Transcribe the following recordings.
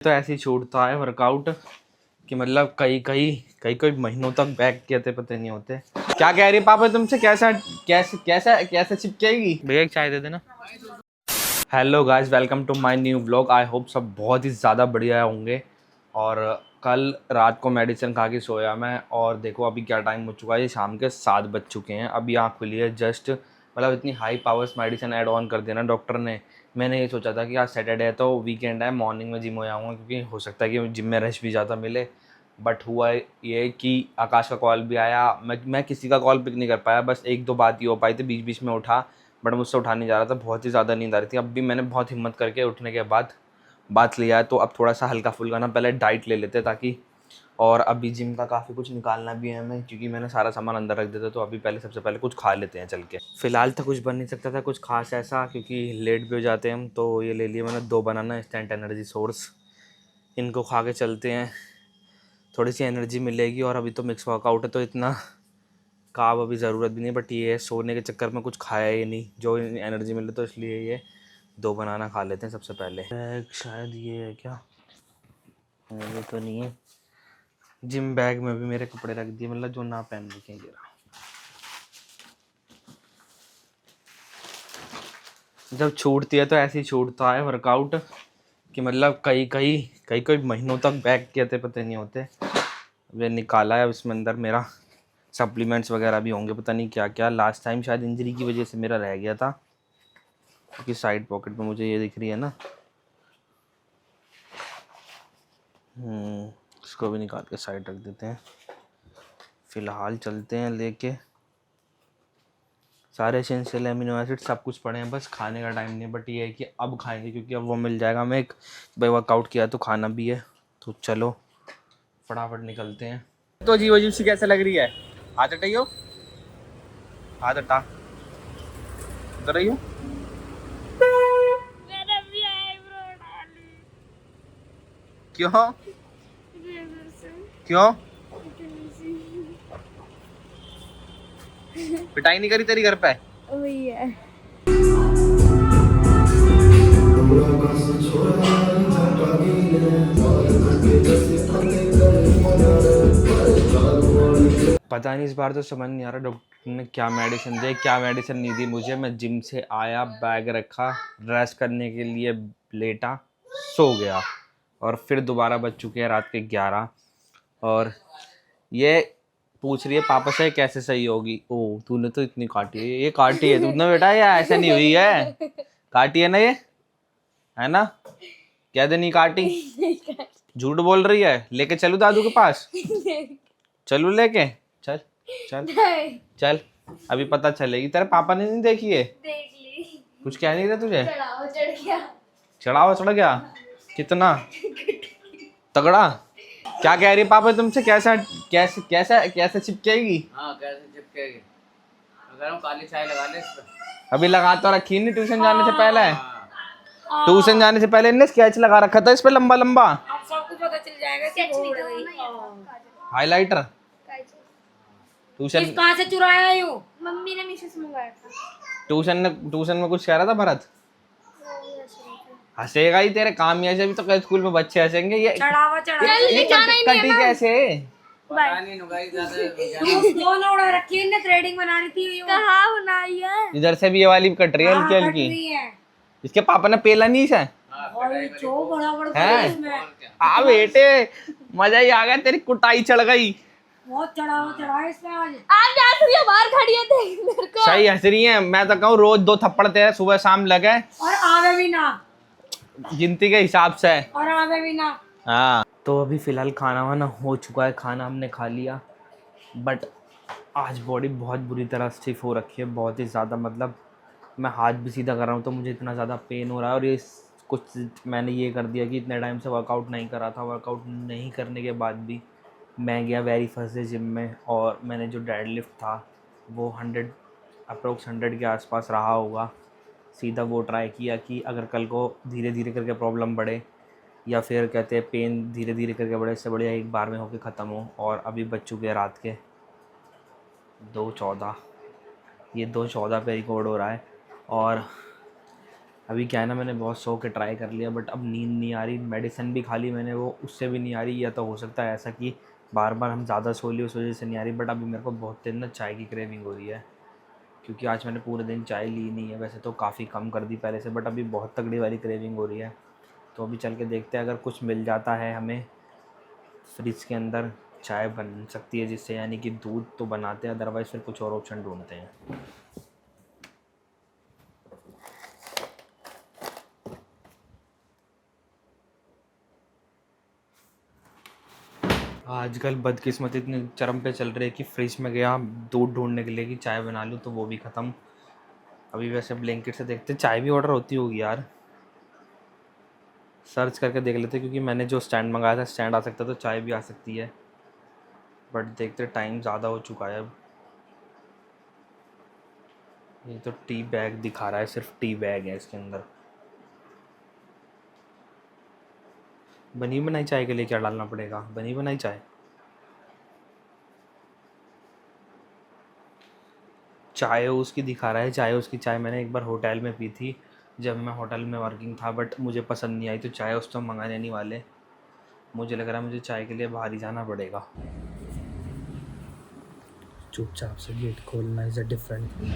तो ऐसे ही छूटता है वर्कआउट कि मतलब कई महीनों तक बैक किए थे पता नहीं होते। क्या कह रही पापा तुमसे? कैसे चिपकेगी? भैया एक चाय दे देना। Hello guys, welcome to my new vlog. I hope सब बहुत ही ज़्यादा बढ़िया होंगे। और कल रात को मेडिसिन खा के सोया मैं, और देखो अभी क्या टाइम हो चुका है, शाम के 7 बज चुके हैं। अभी आँख खुली है जस्ट। मतलब इतनी high powers medicine add on कर देना डॉक्टर ने। मैंने ये सोचा था कि आज सैटरडे है तो वीकेंड है, मॉर्निंग में जिम हो जाऊँगा, क्योंकि हो सकता है कि जिम में रश भी ज़्यादा मिले। बट हुआ ये कि आकाश का कॉल भी आया। मैं किसी का कॉल पिक नहीं कर पाया, बस एक दो बात ही हो पाई थी, बीच बीच में उठा, बट मुझसे उठा नहीं जा रहा था, बहुत ही ज़्यादा नींद आ रही थी। अब भी मैंने बहुत हिम्मत करके उठने के बाद बात लिया है, तो अब थोड़ा सा हल्का फुल्का ना पहले डाइट ले लेते ताकि, और अभी जिम का काफ़ी कुछ निकालना भी है हमें, क्योंकि मैंने सारा सामान अंदर रख दिया था। तो अभी पहले सबसे पहले कुछ खा लेते हैं चल के। फ़िलहाल तो कुछ बन नहीं सकता था कुछ खास ऐसा, क्योंकि लेट भी हो जाते हैं हम। तो ये ले लिए मैंने 2 बनाना इंस्टेंट एनर्जी सोर्स, इनको खा के चलते हैं, थोड़ी सी एनर्जी मिलेगी। और अभी तो मिक्स वर्कआउट है तो इतना काब अभी ज़रूरत भी नहीं, बट ये सोने के चक्कर में कुछ खाया ही नहीं, जो एनर्जी मिले, तो इसलिए ये 2 बनाना खा लेते हैं सबसे पहले। बैग शायद ये है क्या? ये तो नहीं है। जिम बैग में भी मेरे कपड़े रख दिए, मतलब जो ना पहन रखे हैं। जब छूटती है तो ऐसे ही छूटता है वर्कआउट कि मतलब कई महीनों तक बैग किए थे पता नहीं होते। वे निकाला है, उसमें अंदर मेरा सप्लीमेंट्स वगैरह भी होंगे, पता नहीं क्या क्या। लास्ट टाइम शायद इंजरी की वजह से मेरा रह गया था, क्योंकि साइड पॉकेट में मुझे ये दिख रही है ना। इसको भी निकाल के साइड रख देते हैं। फ़िलहाल चलते हैं लेके। सारे एसेंशियल एमिनो एसिड सब कुछ पड़े हैं, बस खाने का टाइम नहीं। बट ये है कि अब खाएंगे, क्योंकि अब वो मिल जाएगा हमें। एक भाई वर्कआउट किया तो खाना भी है, तो चलो फटाफट निकलते हैं। तो अजीब अजीब सी कैसे लग रही है? हाथ हटाइयो, हाथ हटा, उधर आइयो। क्यों क्यों पिटाई नहीं करी तेरी घर पे? वही है। पता नहीं, इस बार तो समझ नहीं आ रहा डॉक्टर ने क्या मेडिसिन दी, क्या मेडिसिन नहीं दी मुझे। मैं जिम से आया, बैग रखा, रेस्ट करने के लिए लेटा, सो गया, और फिर दोबारा बज चुके हैं रात के 11। और ये पूछ रही है पापा से कैसे सही होगी। ओ तूने तो इतनी काटी है, ये काटी है तूने बेटा, या ऐसे नहीं हुई है? काटी है ना ये, है ना? क्या दे नहीं काटी? झूठ बोल रही है। लेके चलूं दादू के पास? चलूं लेके? चल चल चल, अभी पता चलेगी। तेरे पापा ने नहीं देखी है? देख ली। कुछ कह नहीं रहा तुझे? चढ़ावा चढ़ गया। कितना तगड़ा? क्या कह रही है पापा तुमसे? कैसे कैसे कैसे कैसे चिपकेगी? हाँ कैसे चिपकेगी? अगर हम काली चाय लगा ले इस पे। अभी लगा तो रखी नहीं, ट्यूशन जाने से पहले। ट्यूशन जाने से पहले इनने स्केच लगा रखा था इस पे लंबा लंबा। अब सबको पता चल जाएगा कि वो उड़ गई। हाइलाइटर ट्यूशन कहाँ से चुराया यूं? मम्मी ने मीशो से मंगाया था। ट्यूशन में कुछ कह रहा था भरत? हंसेगा ही, तेरे काम ऐसे भी तो स्कूल में बच्चे हंसेंगे। ये कटी कैसे? पता नहीं दोनों उड़ा रखी है, इन्हें थ्रेडिंग बना रही थी। कहाँ बनाई है? इधर से भी ये वाली कट रही है हल्की हल्की। इसके पापा ने पेला नहीं है? हाँ बेटे, मजा ही आ गया, तेरी कुटाई चढ़ गई। बहुत चढ़ा इसमें आज हंस रही है, बाहर खड़ी है देख मेरे को। सही हंस रही है, मैं तो कहूँ रोज 2 थप्पड़ तेरे सुबह शाम लगे, और आवे भी ना, गिनती के हिसाब से, और आवे भी ना। हाँ तो अभी फिलहाल खाना वाना हो चुका है, खाना हमने खा लिया। बट आज बॉडी बहुत बुरी तरह स्टिफ हो रखी है, बहुत ही ज़्यादा। मतलब मैं हाथ भी सीधा कर रहा हूँ तो मुझे इतना ज़्यादा पेन हो रहा है। और ये कुछ मैंने ये कर दिया कि इतने टाइम से वर्कआउट नहीं करा था। वर्कआउट नहीं करने के बाद भी मैं गया वेरी फर्स्ट डे जिम में, और मैंने जो डेड लिफ्ट था वो 100 के आसपास रहा होगा। सीधा वो ट्राई किया कि अगर कल को धीरे धीरे करके प्रॉब्लम बढ़े, या फिर कहते हैं पेन धीरे धीरे करके बढ़े, इससे बढ़िया एक बार में होके ख़त्म हो। और अभी बज चुके हैं रात के 2:14। ये 2:14 पे रिकॉर्ड हो रहा है। और अभी क्या है ना, मैंने बहुत सो के ट्राई कर लिया बट अब नींद नहीं आ रही। मेडिसिन भी खा ली मैंने, वो उससे भी नहीं आ रही। या तो हो सकता है ऐसा कि बार बार हम ज़्यादा सो लिए उस वजह से नहीं आ रही। बट अभी मेरे को बहुत दिन ना चाय की क्रेविंग हो रही है, क्योंकि आज मैंने पूरे दिन चाय ली नहीं है। वैसे तो काफ़ी कम कर दी पहले से, बट अभी बहुत तगड़ी वाली क्रेविंग हो रही है। तो अभी चल के देखते हैं, अगर कुछ मिल जाता है हमें फ्रिज के अंदर, चाय बन सकती है जिससे, यानी कि दूध तो बनाते हैं, अदरवाइज़ फिर कुछ और ऑप्शन ढूंढते हैं। आजकल बदकिस्मती इतनी चरम पे चल रही है कि फ्रिज में गया दूध ढूंढने के लिए कि चाय बना लूँ, तो वो भी ख़त्म। अभी वैसे ब्लिंकिट से देखते चाय भी ऑर्डर होती होगी यार, सर्च करके देख लेते, क्योंकि मैंने जो स्टैंड मंगाया था स्टैंड आ सकता है, तो चाय भी आ सकती है। बट देखते टाइम ज़्यादा हो चुका है अब। ये तो टी बैग दिखा रहा है, सिर्फ टी बैग है इसके अंदर। बनी बनाई चाय के लिए क्या डालना पड़ेगा? बनी बनाई चाय, चाय उसकी दिखा रहा है। चाय उसकी, चाय मैंने एक बार होटल में पी थी जब मैं होटल में वर्किंग था, बट मुझे पसंद नहीं आई, तो चाय उस तो मंगाने नहीं वाले। मुझे लग रहा है मुझे चाय के लिए बाहर ही जाना पड़ेगा। चुपचाप से गेट खोलना इज़ अ डिफरेंट थिंग।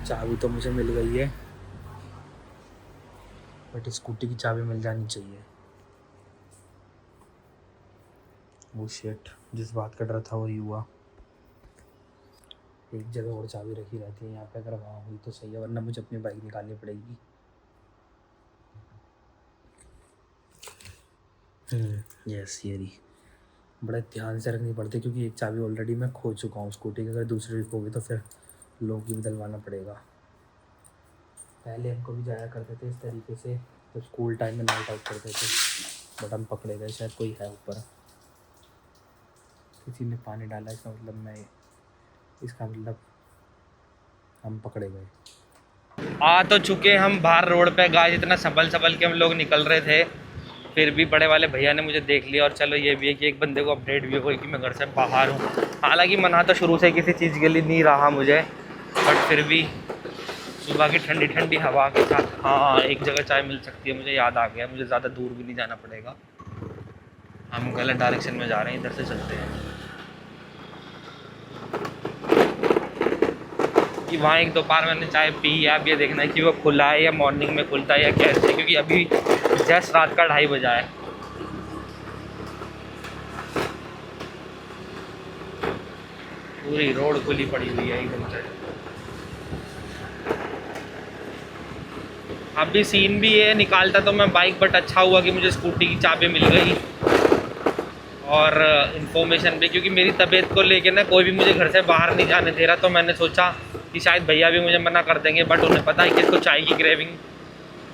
चाबी तो मुझे मिल गई है, बट स्कूटी की चाबी मिल जानी चाहिए। वो शिट, जिस बात का डर था वही हुआ। एक जगह और चाबी रखी रहती है यहाँ पे, अगर वहाँ हुई तो सही है, वरना मुझे अपनी बाइक निकालनी पड़ेगी। यस, ये रही। बड़े ध्यान से रखनी पड़ती है, क्योंकि एक चाबी ऑलरेडी मैं खो चुका हूँ स्कूटी की। अगर दूसरी होगी तो फिर लोग भी बदलवाना पड़ेगा। पहले हमको भी जाया करते थे इस तरीके से, तो स्कूल टाइम में नाइट आउट करते थे, बट हम पकड़े गए। शायद कोई है ऊपर, किसी ने पानी डाला, इसका मतलब हम पकड़े गए। आ तो चुके हम बाहर रोड पे, गाय इतना संभल संभल के हम लोग निकल रहे थे, फिर भी बड़े वाले भैया ने मुझे देख लिया। और चलो ये भी है कि एक बंदे को अपडेट भी हो गई कि मैं घर से बाहर हूँ। हालांकि मना तो शुरू से किसी चीज़ के लिए नहीं रहा मुझे, बट फिर भी सुबह की ठंडी ठंडी हवा के साथ, हाँ एक जगह चाय मिल सकती है, मुझे याद आ गया। मुझे ज़्यादा दूर भी नहीं जाना पड़ेगा, हम गलत डायरेक्शन में जा रहे हैं, इधर से चलते हैं। कि वहाँ एक दोपहर मैंने चाय पी है, अब ये देखना है कि वो खुला है या मॉर्निंग में खुलता है या कैसे, क्योंकि अभी जस्ट रात का 2:30 बजा है। पूरी रोड खुली पड़ी हुई है एकदम से। अभी सीन भी ये निकालता तो मैं बाइक, बट अच्छा हुआ कि मुझे स्कूटी की चाबी मिल गई और इन्फॉर्मेशन भी, क्योंकि मेरी तबीयत को लेके ना कोई भी मुझे घर से बाहर नहीं जाने दे रहा। तो मैंने सोचा कि शायद भैया भी मुझे मना कर देंगे, बट उन्हें पता है कि इसको चाय की क्रेविंग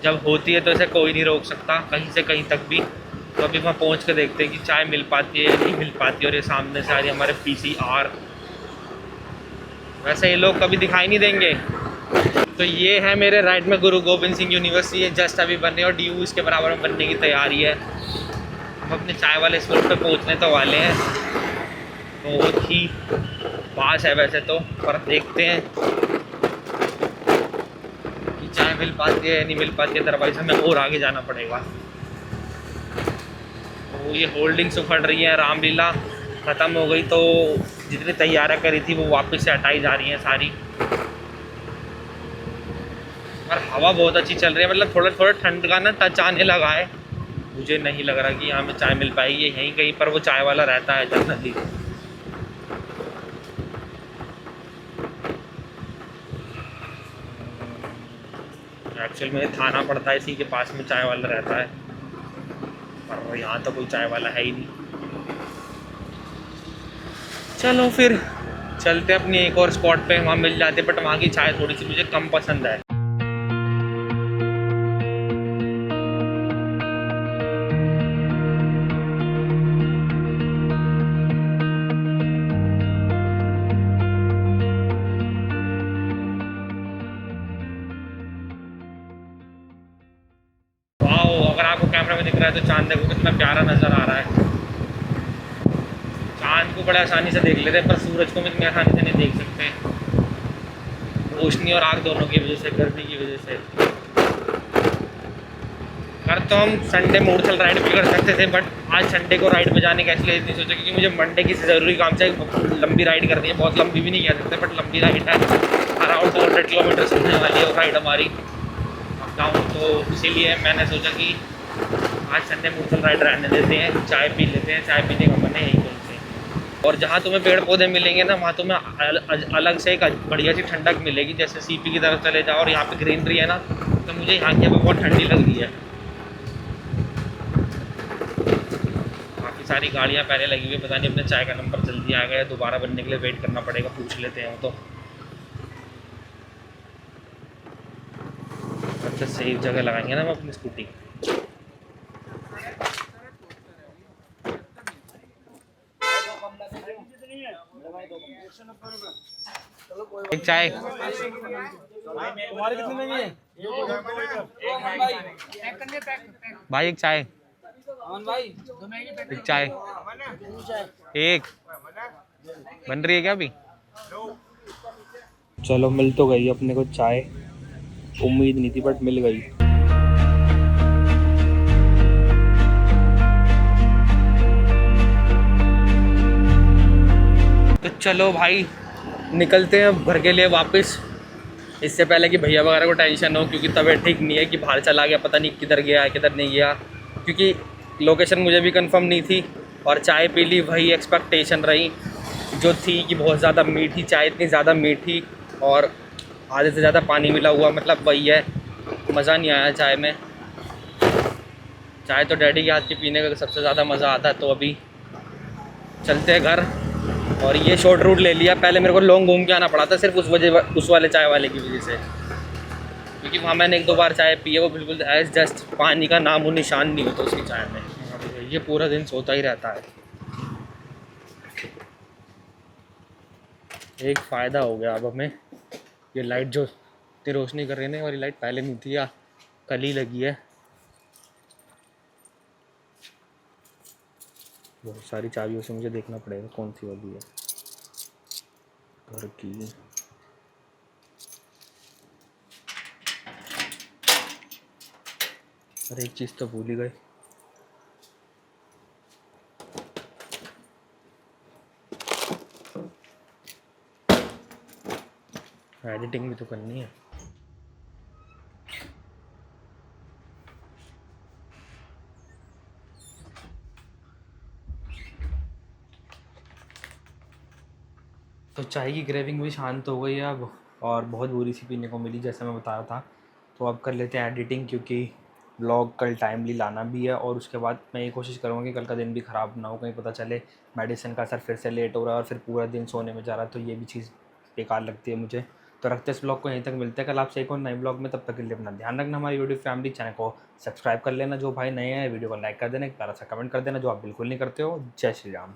जब होती है तो इसे कोई नहीं रोक सकता कहीं से कहीं तक भी। तो अभी वहाँ पहुँच के देखते हैं कि चाय मिल पाती है या नहीं मिल पाती। और ये सामने से आ रही हमारे PCR, वैसे ये लोग कभी दिखाई नहीं देंगे। तो ये है मेरे राइट में गुरु गोबिंद सिंह यूनिवर्सिटी, जस्ट अभी बनने और DU इसके बराबर में बनने की तैयारी है। हम अपने चाय वाले स्टोर पे पहुंचने तो वाले हैं, बहुत ही पास है वैसे तो, पर देखते हैं कि चाय मिल पाती है या नहीं मिल पाती है, अदरवाइज हमें और आगे जाना पड़ेगा। तो ये होल्डिंग्स उखड़ रही है, रामलीला ख़त्म हो गई, तो जितनी तैयारियाँ करी थी वो वापस से हटाई जा रही हैं सारी। और हवा बहुत अच्छी चल रही है, मतलब थोड़ा थोड़ा ठंड का ना टच आने लगा है। मुझे नहीं लग रहा कि यहाँ में चाय मिल पाएगी, यहीं कहीं पर वो चाय वाला रहता है जनरली। एक्चुअल में थाना पड़ता है, इसी के पास में चाय वाला रहता है, पर यहाँ तो कोई चाय वाला है ही नहीं। चलो फिर चलते अपनी एक और स्पॉट पे, वहाँ मिल जाते, बट वहाँ की चाय थोड़ी सी मुझे कम पसंद है। अगर आपको कैमरा में दिख रहा है तो चांद देखो कितना प्यारा नज़र आ रहा है। चांद को बड़े आसानी से देख लेते हैं, पर सूरज को हम इतनी आसानी से नहीं देख सकते। रोशनी और आग दोनों की वजह से, गर्मी की वजह से। कर तो हम संडे मूर्थल राइड भी कर सकते थे, बट आज संडे को राइड पे जाने का इसलिए नहीं सोचा क्योंकि मुझे मंडे की ज़रूरी काम से लंबी राइड करनी है। बहुत लंबी भी नहीं कह सकते, बट लंबी राइड है। अराउंड 200 किलोमीटर होने वाली है वो राइड हमारी गाँव। तो इसीलिए मैंने सोचा कि आज संडे मूर्थल राइड रहने देते हैं, चाय पी लेते हैं। चाय पीने का मन है यहीं से। और जहाँ तुम्हें पेड़ पौधे मिलेंगे ना, वहाँ तुम्हें अलग से एक बढ़िया सी ठंडक मिलेगी। जैसे सीपी की तरफ चले जाओ और यहाँ पे ग्रीनरी है ना, तो मुझे यहाँ की बहुत ठंडी लग रही है। काफ़ी सारी गाड़ियाँ पहले लगी हुई है, पता नहीं अपने चाय का नंबर जल्दी आ गया, दोबारा बनने के लिए वेट करना पड़ेगा। पूछ लेते हैं तो अच्छा सही जगह लगाएंगे ना हम अपनी स्कूटी। एक चाय तुम्हारे कितने में है भाई? एक चाय एक चाय एक बन रही है क्या अभी? चलो मिल तो गई अपने को चाय, उम्मीद नहीं थी बट मिल गई। तो चलो भाई निकलते हैं घर के लिए वापस, इससे पहले कि भैया वगैरह को टेंशन हो, क्योंकि तबीयत ठीक नहीं है कि बाहर चला गया, पता नहीं किधर गया किधर नहीं गया। क्योंकि लोकेशन मुझे भी कंफर्म नहीं थी और चाय पी ली, वही एक्सपेक्टेशन रही जो थी कि बहुत ज़्यादा मीठी चाय, इतनी ज़्यादा मीठी और आधे से ज़्यादा पानी मिला हुआ, मतलब वही है, मज़ा नहीं आया चाय में। चाय तो डैडी के हाथ की पीने का सबसे ज़्यादा मज़ा आता है। तो अभी चलते हैं घर, और ये शॉर्ट रूट ले लिया। पहले मेरे को लॉन्ग घूम के आना पड़ा था सिर्फ उस वाले चाय वाले की वजह से, क्योंकि वहाँ मैंने एक दो बार चाय पी है, वो बिल्कुल एज जस्ट पानी का नाम और निशान नहीं होता उसकी चाय में। ये पूरा दिन सोता ही रहता है। एक फ़ायदा हो गया अब हमें, ये लाइट जो इतनी रोशनी कर रही है और ये लाइट पहले नहीं थी या कल ही लगी है। बहुत सारी चाबियों से मुझे देखना पड़ेगा कौन सी वाली है घर की। अरे एक चीज़ तो भूल ही गए, एडिटिंग भी तो करनी है। तो चाय की क्रेविंग भी शांत हो गई है अब, और बहुत बुरी सी पीने को मिली जैसे मैं बता रहा था। तो अब कर लेते हैं एडिटिंग, क्योंकि ब्लॉग कल टाइमली लाना भी है। और उसके बाद मैं ये कोशिश करूँगा कि कल का दिन भी ख़राब ना हो, कहीं पता चले मेडिसिन का असर फिर से लेट हो रहा है और फिर पूरा दिन सोने में जा रहा है, तो ये भी चीज़ बेकार लगती है मुझे। तो रखते इस ब्लॉग को यहीं तक, मिलते हैं कल आपसे एक और नए ब्लॉग में। तब तक के लिए अपना ध्यान रखना, हमारी यूट्यूब फैमिली चैनल को सब्सक्राइब कर लेना जो भाई नए हैं, वीडियो को लाइक कर देना, एक प्यारा सा कमेंट कर देना जो आप बिल्कुल नहीं करते हो। जय श्री राम।